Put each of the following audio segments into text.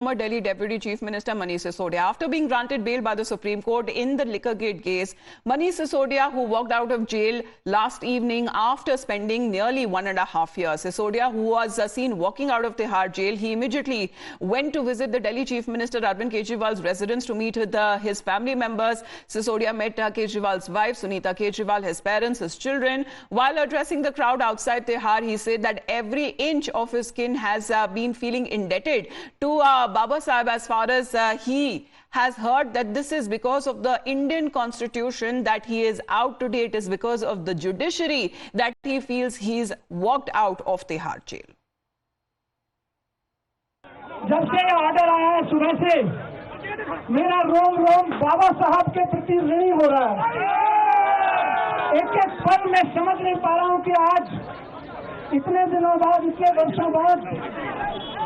Delhi Deputy Chief Minister Manish Sisodia. After being granted bail by the Supreme Court in the Liquorgate case, Manish Sisodia, who walked out of jail last evening after spending nearly 1.5 years. Sisodia, who was seen walking out of Tihar jail, he immediately went to visit the Delhi Chief Minister Arvind Kejriwal's residence to meet with his family members. Sisodia met Kejriwal's wife, Sunita Kejriwal, his parents, his children. While addressing the crowd outside Tihar, he said that every inch of his skin has been feeling indebted to Baba Sahib, as far as he has heard that this is because of the Indian constitution that he is out today. It is because of the judiciary that he feels he's walked out of Tihar jail. जब से order आया है सुबह से मेरा रोम रोम बाबा साहब के प्रति ऋणी हो रहा है। एक एक पल में समझ नहीं पा रहा हूं कि आज इतने दिनों बाद, इतने वर्षों बाद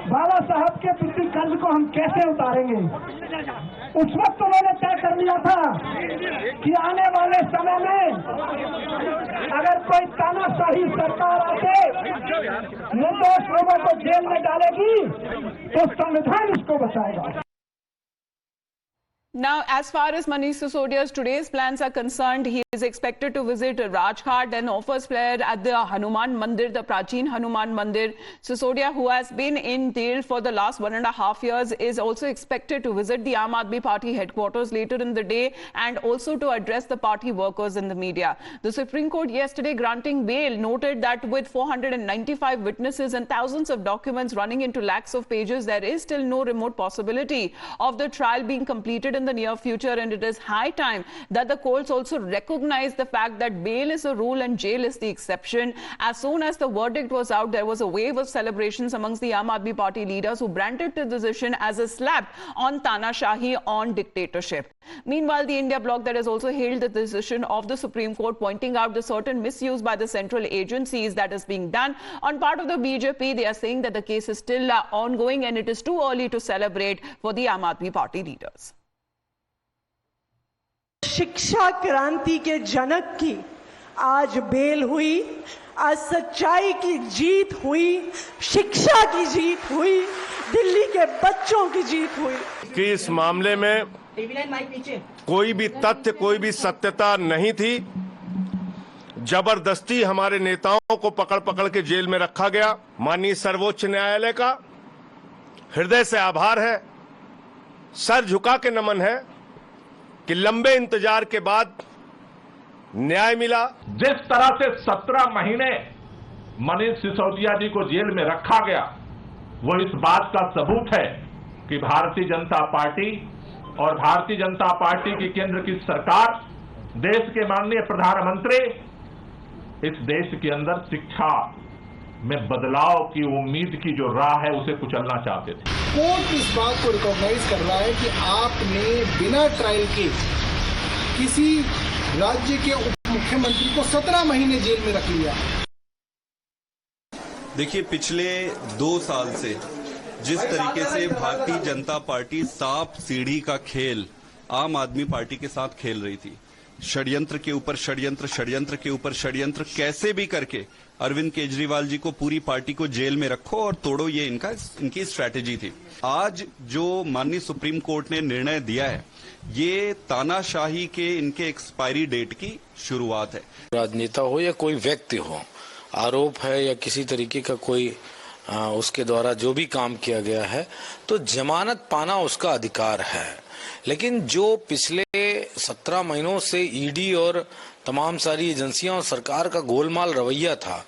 बाबा साहब के प्रति कर्ज को हम कैसे उतारेंगे। उस वक्त उन्होंने तय कर लिया था कि आने वाले समय में अगर कोई तानाशाही सरकार आके निर्दोष लोगों को जेल में डालेगी तो संविधान इसको बचाएगा। Now, as far as Manish Sisodia's today's plans are concerned, he is expected to visit Rajghat and offers prayer at the Hanuman Mandir, the Prachin Hanuman Mandir. Sisodia, who has been in jail for the last 1.5 years, is also expected to visit the Aam Aadmi Party headquarters later in the day and also to address the party workers in the media. The Supreme Court yesterday granting bail noted that with 495 witnesses and thousands of documents running into lakhs of pages, there is still no remote possibility of the trial being completed in the near future, and it is high time that the courts also recognize the fact that bail is a rule and jail is the exception. As soon as the verdict was out, there was a wave of celebrations amongst the Aam Aadmi Party leaders who branded the decision as a slap on Tanashahi, on dictatorship. Meanwhile, the India bloc that has also hailed the decision of the Supreme Court, pointing out the certain misuse by the central agencies that is being done on part of the BJP. They are saying that the case is still ongoing and it is too early to celebrate for the Aam Aadmi Party leaders. शिक्षा क्रांति के जनक की आज bell हुई, आज सच्चाई की जीत हुई, शिक्षा की जीत हुई, दिल्ली के बच्चों की जीत हुई कि इस मामले में कोई भी तथ्य, कोई भी सत्यता नहीं थी। जबरदस्ती हमारे नेताओं को पकड़ पकड़ के जेल में रखा गया। माननीय सर्वोच्च न्यायालय का हृदय से आभार है, सर झुका के नमन है कि लंबे इंतजार के बाद न्याय मिला। जिस तरह से 17 महीने मनीष सिसोदिया जी को जेल में रखा गया, वो इस बात का सबूत है कि भारतीय जनता पार्टी और भारतीय जनता पार्टी की केंद्र की सरकार, देश के माननीय प्रधानमंत्री इस देश के अंदर शिक्षा में बदलाव की उम्मीद की जो राह है उसे कुचलना चाहते थे। कोर्ट इस बात को रिकॉग्नाइज कर रहा है कि आपने बिना ट्रायल के किसी राज्य के उप मुख्यमंत्री को 17 महीने जेल में रख लिया। देखिए, पिछले 2 साल से जिस तरीके से भारतीय जनता पार्टी सांप सीढ़ी का खेल आम आदमी पार्टी के साथ खेल रही थी, षड्यंत्र के ऊपर षड्यंत्र, षड्यंत्र के ऊपर षड्यंत्र, कैसे भी करके अरविंद केजरीवाल जी को, पूरी पार्टी को जेल में रखो और तोड़ो, ये इनकी स्ट्रैटेजी थी। आज जो माननीय सुप्रीम कोर्ट ने निर्णय दिया है, ये तानाशाही के इनके एक्सपायरी डेट की शुरुआत है। राजनेता हो या कोई व्यक्ति हो, आरोप है या किसी तरीके का कोई उसके द्वारा जो भी काम किया गया है, तो जमानत पाना उसका अधिकार है। लेकिन जो पिछले 17 महीनों से ईडी और तमाम सारी एजेंसियां और सरकार का गोलमाल रवैया था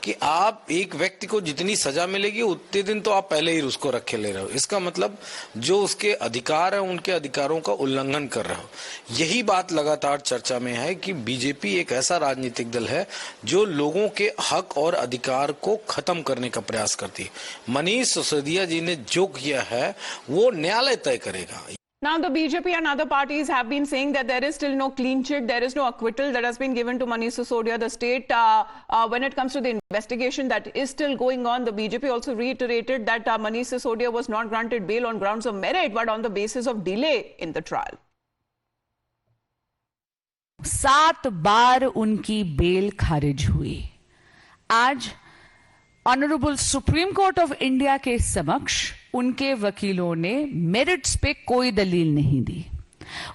कि आप एक व्यक्ति को जितनी सजा मिलेगी उतने दिन तो आप पहले ही उसको रखे ले रहे हो, इसका मतलब जो उसके अधिकार है उनके अधिकारों का उल्लंघन कर रहे हो। यही बात लगातार चर्चा में है कि बीजेपी एक ऐसा राजनीतिक दल है जो लोगों के हक और अधिकार को खत्म करने का प्रयास करती है। मनीष सिसोदिया जी ने जो किया है वो न्यायालय तय करेगा। Now, the BJP and other parties have been saying that there is still no clean chit, there is no acquittal that has been given to Manish Sisodia. The state, when it comes to the investigation that is still going on, the BJP also reiterated that Manish Sisodia was not granted bail on grounds of merit, but on the basis of delay in the trial. 7 बार उनकी bell खारिज हुई। आज honourable supreme court of India के समक्ष उनके वकीलों ने merits पे कोई दलील नहीं दी।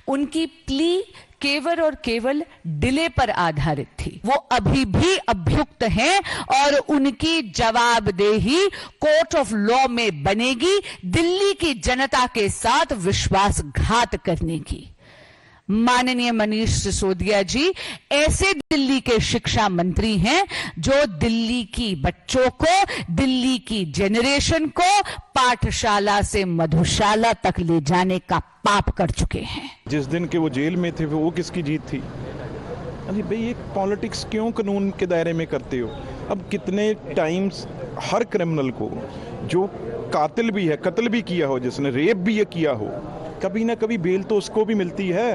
उनकी प्ली केवल और केवल डिले पर आधारित थी। वो अभी भी अभियुक्त हैं और उनकी जवाबदेही कोर्ट ऑफ लॉ में बनेगी दिल्ली की जनता के साथ विश्वासघात करने की। माननीय मनीष सिसोदिया जी ऐसे दिल्ली के शिक्षा मंत्री हैं जो दिल्ली की बच्चों को, दिल्ली की जेनरेशन को पाठशाला से मधुशाला तक ले जाने का पाप कर चुके हैं। जिस दिन के वो जेल में थे वो किसकी जीत थी? अरे भाई ये पॉलिटिक्स क्यों कानून के दायरे में करते हो? अब कितने टाइम्स हर क्रिमिनल को, जो कातिल भी है, कत्ल भी किया हो, जिसने रेप भी किया हो, कभी ना कभी बेल तो उसको भी मिलती है।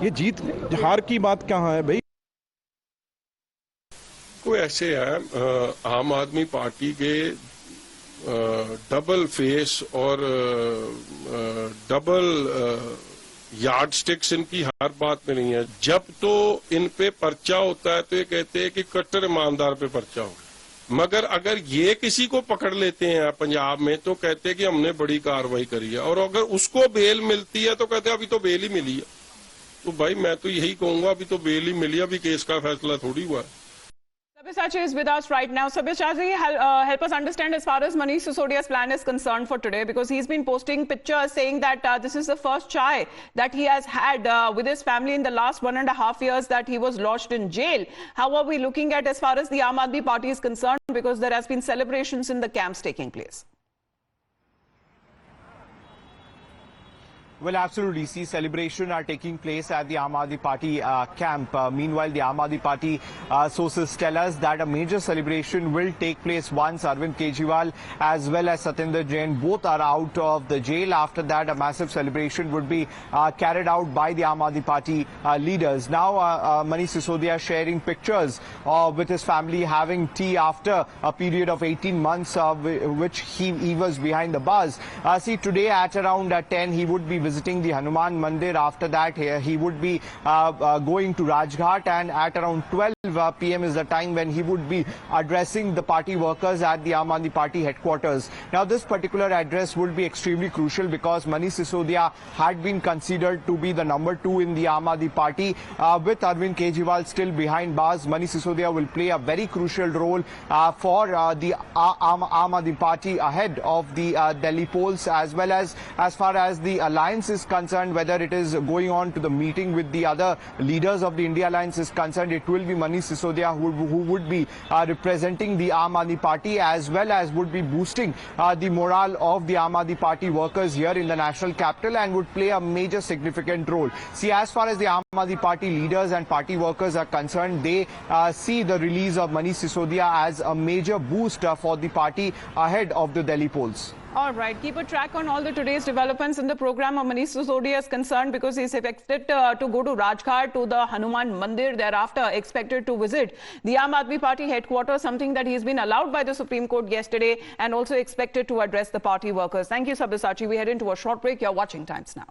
ये जीत हार की बात कहाँ है भाई? वो ऐसे है, आम आदमी पार्टी के डबल फेस और डबल यार्ड स्टिक्स इनकी हर बात में नहीं है। जब तो इन पे पर्चा होता है तो ये कहते हैं कि कट्टर ईमानदार पे पर्चा हो, मगर अगर ये किसी को पकड़ लेते हैं पंजाब में तो कहते हैं कि हमने बड़ी कार्रवाई करी है, और अगर उसको बेल मिलती है तो कहते हैं अभी तो बेल ही मिली है। तो भाई मैं तो यही कहूंगा अभी तो बेल ही मिली, अभी केस का फैसला थोड़ी हुआ है। Sabyasachi is with us right now. Sabyasachi, help us understand as far as Manish Sisodia's plan is concerned for today, because he's been posting pictures saying that this is the first chai that he has had with his family in the last 1.5 years that he was lodged in jail. How are we looking at as far as the Aam Aadmi Party is concerned, because there has been celebrations in the camps taking place? Well, absolutely. See, celebrations are taking place at the Aam Aadmi Party camp. Meanwhile, the Aam Aadmi Party sources tell us that a major celebration will take place once Arvind Kejriwal as well as Satinder Jain both are out of the jail. After that, a massive celebration would be carried out by the Aam Aadmi Party leaders. Now, Manish Sisodia sharing pictures with his family having tea after a period of 18 months which he was behind the bars. See, today at around 10, he would be visiting the Hanuman Mandir. After that, he would be going to Rajghat, and at around 12 p.m. is the time when he would be addressing the party workers at the Aam Aadmi Party headquarters. Now, this particular address would be extremely crucial because Manish Sisodia had been considered to be the number 2 in the Aam Aadmi Party. With Arvind Kejriwal still behind bars, Manish Sisodia will play a very crucial role for the Aam Aadmi Party ahead of the Delhi polls, as well as far as the alliance is concerned, whether it is going on to the meeting with the other leaders of the India Alliance is concerned. It will be Manish Sisodia who would be representing the Aam Aadmi Party, as well as would be boosting the morale of the Aam Aadmi Party workers here in the national capital, and would play a major significant role. See, as far as the Aam Aadmi Party leaders and party workers are concerned, they see the release of Manish Sisodia as a major boost for the party ahead of the Delhi polls. All right, keep a track on all the today's developments in the program. Manish Sisodia is concerned because he's expected to go to Rajghat, to the Hanuman Mandir, thereafter expected to visit the Aam Aadmi Party headquarters, something that he's been allowed by the Supreme Court yesterday, and also expected to address the party workers. Thank you, Sabyasachi. We head into a short break. You're watching Times Now.